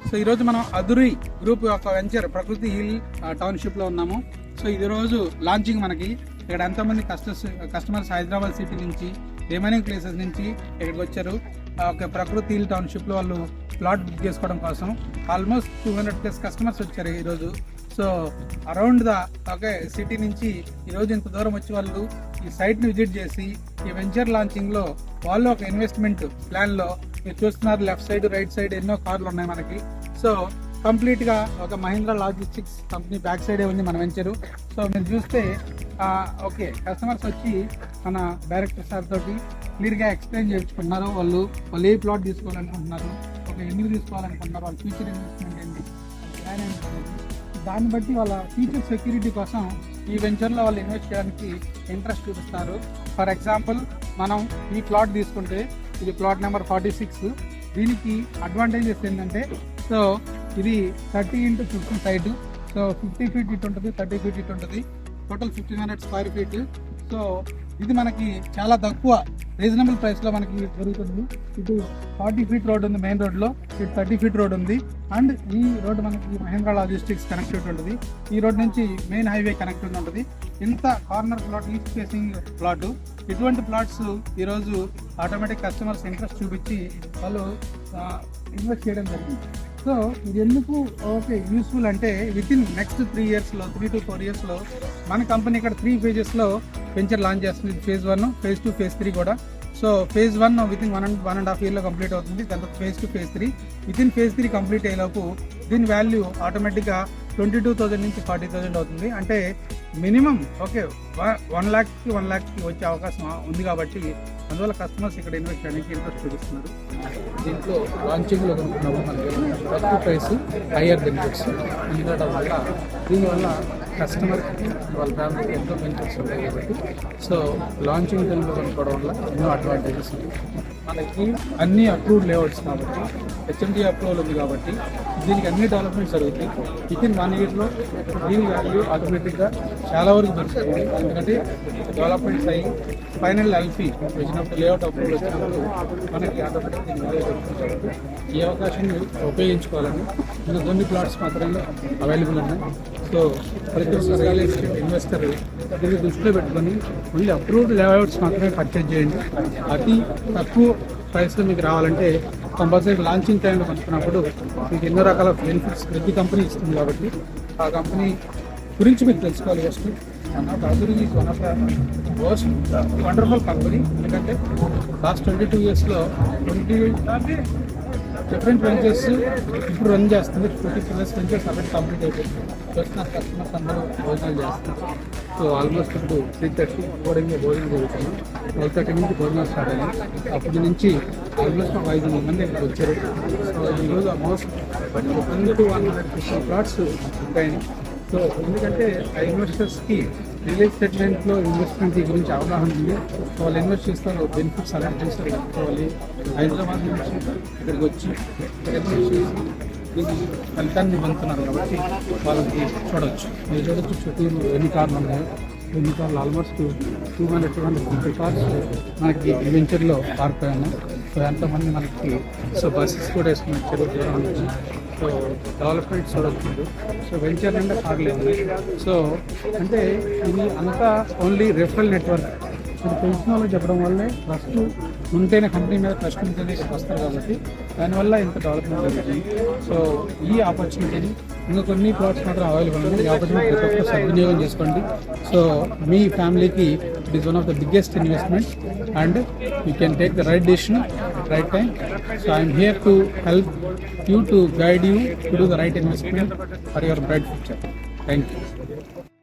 So ఈరోజు మనం అదురి group యొక్క వెంచర్ ప్రకృతి హిల్ టౌన్షిప్లో ఉన్నాము. సో ఇది రోజు లాంచింగ్ మనకి. ఇక్కడ ఎంతోమంది కస్టమర్స్ హైదరాబాద్ సిటీ నుంచి, రిమైనింగ్ ప్లేసెస్ నుంచి ఇక్కడికి వచ్చారు. ఒక ప్రకృతి హిల్ టౌన్షిప్లో వాళ్ళు ప్లాట్ బుక్ చేసుకోవడం కోసం ఆల్మోస్ట్ 200+ కస్టమర్స్ వచ్చారు ఈరోజు. సో అరౌండ్ ద సిటీ నుంచి ఈరోజు ఇంత దూరం వచ్చి వాళ్ళు ఈ సైట్ని విజిట్ చేసి ఈ వెంచర్ లాంచింగ్లో వాళ్ళు ఒక ఇన్వెస్ట్మెంట్ ప్లాన్లో మీరు చూస్తున్నారు లెఫ్ట్ సైడ్ రైట్ సైడ్ ఎన్నో కార్లు ఉన్నాయి మనకి. సో కంప్లీట్గా ఒక మహీంద్రా లాజిస్టిక్స్ కంపెనీ బ్యాక్ సైడే ఉంది మన వెంచరు. సో మీరు చూస్తే కస్టమర్స్ వచ్చి మన డైరెక్టర్ సార్ తోటి క్లియర్గా ఎక్స్ప్లెయిన్ చేయించుకున్నారు. వాళ్ళు ఏ ప్లాట్ తీసుకోవాలనుకుంటున్నారు, ఎందుకు తీసుకోవాలనుకుంటున్నారు, వాళ్ళ ఫ్యూచర్ ఇన్వెస్ట్మెంట్ ఏంటి, ప్లాన్ ఏంటి, దాన్ని బట్టి వాళ్ళ ఫ్యూచర్ సెక్యూరిటీ కోసం ఈ వెంచర్లో వాళ్ళు ఇన్వెస్ట్ చేయడానికి ఇంట్రెస్ట్ చూపిస్తారు. ఫర్ ఎగ్జాంపుల్ మనం ఈ ప్లాట్ తీసుకుంటే ఇది ప్లాట్ నెంబర్ 46. దీనికి అడ్వాంటేజెస్ ఏంటంటే, సో ఇది 30x50 సైటు. సో 50 ఫీట్ ఇటు ఉంటుంది, 30 ఫీట్ ఇటు ఉంటుంది, టోటల్ 1500 స్క్వేర్ ఫీట్. సో ఇది మనకి చాలా తక్కువ రీజనబుల్ ప్రైస్లో మనకి దొరుకుతుంది. ఇటు 40 ఫీట్ రోడ్ ఉంది మెయిన్ రోడ్లో, ఇటు 30 ఫీట్ రోడ్ ఉంది. అండ్ ఈ రోడ్ మనకి మహీంద్రా లాజిస్టిక్స్ కనెక్టివిటీ ఉంటుంది. ఈ రోడ్ నుంచి మెయిన్ హైవే కనెక్టివిటీ ఉంటుంది. ఇంత corner plot, east facing plot. ఇటువంటి ప్లాట్స్ ఈరోజు ఆటోమేటిక్ కస్టమర్స్ ఇంట్రెస్ట్ చూపించి వాళ్ళు ఇన్వెస్ట్ చేయడం జరిగింది. సో ఇది ఎందుకు యూస్ఫుల్ అంటే వితిన్ నెక్స్ట్ 3 ఇయర్స్లో 3 to 4 ఇయర్స్లో మన కంపెనీ ఇక్కడ 3 phases వెంచర్ లాంచ్ చేస్తుంది. ఫేజ్ 1, ఫేజ్ 2, ఫేజ్ 3 కూడా. సో ఫేజ్ 1 వితిన్ 1.5 yearలో కంప్లీట్ అవుతుంది. దాని తర్వాత phase 2, phase 3. Within phase 3 complete అయ్యేలోపు దీని వాల్యూ ఆటోమేటిక్గా 22,000 నుంచి 40,000 అవుతుంది. అంటే మినిమం 1 lakhకి 1 lakhకి వచ్చే అవకాశం ఉంది. కాబట్టి అందువల్ల కస్టమర్స్ ఇక్కడ ఇన్వెస్ట్ చేయడానికి ఇంట్రెస్ట్ చూపిస్తున్నారు. దీంట్లో లాంచింగ్లో కొనుక్కున్నాము మనకి తక్కువ ప్రైస్, హయ్యర్ బెనిఫిట్స్ ఉండడం వల్ల దీనివల్ల కస్టమర్కి వాళ్ళ ఫ్యామిలీకి ఎంతో బెనిఫిట్స్ ఉంటాయి. కాబట్టి సో లాంచింగ్ టైంలో కొనుక్కోవడం వల్ల ఎన్నో అడ్వాంటేజెస్ ఉన్నాయి. మనకి అన్ని అప్రూవ్డ్ లేఅవుట్స్ కాబట్టి, హెచ్ఎండి అప్రూవల్ ఉంది కాబట్టి దీనికి అన్ని డెవలప్మెంట్స్ జరుగుతాయి. వితిన్ 1 yearలో దీని వాల్యూ ఆటోమేటిక్గా చాలా వరకు పెరుగుతుంది. ఎందుకంటే డెవలప్మెంట్స్ అయ్యి ఫైనల్ ఎల్పీ వచ్చినప్పుడు, లేఅవుట్ అప్రూవల్ వచ్చినప్పుడు మనకి ఆటోమేటిక్ దీని వాల్యూ జరుగుతుంది. కాబట్టి ఈ అవకాశాన్ని ఉపయోగించుకోవాలని ఇంకా కొన్ని ప్లాట్స్ మాత్రమే అవైలబుల్ ఉన్నాయి. సో ప్రతి ఒక్క రియల్ ఎస్టేట్ ఇన్వెస్టర్ దీన్ని దృష్టిలో పెట్టుకొని ఓన్లీ అప్రూవ్డ్ లేఅవుట్స్ మాత్రమే పర్చేజ్ చేయండి. అతి తక్కువ ప్రైస్లో మీకు రావాలంటే కంపల్సరీ లాంచింగ్ టైంలో కొనుక్కున్నప్పుడు మీకు ఎన్నో రకాల బెనిఫిట్స్ ప్రతి కంపెనీ ఇస్తుంది. కాబట్టి ఆ కంపెనీ గురించి మీరు తెలుసుకోవాలి. First Aduri is one of the most wonderful company. ఎందుకంటే లాస్ట్ 22 yearsలో 20 డిఫరెంట్ వెంచర్స్ ఇప్పుడు రన్ చేస్తుంది. 50+ వెంచర్స్ అక్కడ కంప్లీట్ అయిపోతుంది. వచ్చిన కస్టమర్స్ అందరూ భోజనాలు చేస్తారు. సో ఆల్మోస్ట్ ఇప్పుడు 3:30 భోజనం జరుగుతుంది. 12:30 నుంచి భోజనాలు స్టార్ట్ అయ్యాయి. అప్పటి నుంచి ఆల్మోస్ట్ 500 మంది ఇక్కడ వచ్చారు. సో ఈరోజు ఆల్మోస్ట్ 100 ప్లాట్స్ ఉంటాయి. సో ఎందుకంటే ఆ ఇన్వెస్టర్స్కి రియల్ ఎస్టేట్ రేంజ్లో ఇన్వెస్ట్మెంట్ గురించి అవగాహన ఉంది. వాళ్ళు ఇన్వెస్ట్ చేస్తారు, బెనిఫిట్స్ అలా చేస్తారు. వాళ్ళు హైదరాబాద్ నుంచి ఇక్కడికి వచ్చి దీని ఫలితాన్ని పొందుతున్నారు. కాబట్టి వాళ్ళకి చూడవచ్చు. మీరు చూడవచ్చు చుట్టూ ఎన్ని కార్లు ఉన్నాయి. ఎన్ని కార్లు ఆల్మోస్ట్ 200-250 కార్స్ మనకి వెంచర్లో పార్క్ అయి ఉన్నాయి. సో ఎంతమంది మనకి బస్సెస్ కూడా వేసుకుని వచ్చారు దూరం నుంచి. సో డెవలప్మెంట్స్ చూడవచ్చు. సో వెంచర్ నిండా కార్లు ఉన్నాయి. సో అంటే ఇది అంతా ఓన్లీ రెఫరల్ నెట్వర్క్. ఇది తెలిసిన వాళ్ళు చెప్పడం వల్లే ట్రస్ట్ ఉంటేనే, కంపెనీ మీద ట్రస్ట్ ఉంటేనే వస్తారు. కాబట్టి దానివల్ల ఇంత డెవలప్మెంట్ జరుగుతుంది. సో ఈ ఆపర్చునిటీని ఇంకా కొన్ని ప్లాట్స్ మాత్రం అవైలబుల్ ఉంది. ఈ ఆపర్చునిటీ ప్రతి ఒక్కరు సద్వినియోగం చేసుకోండి. సో మీ ఫ్యామిలీకి it is one of the biggest investment and you can take the right decision at right time. So I am here to help you, to guide you to do the right investment for your bright future. Thank you.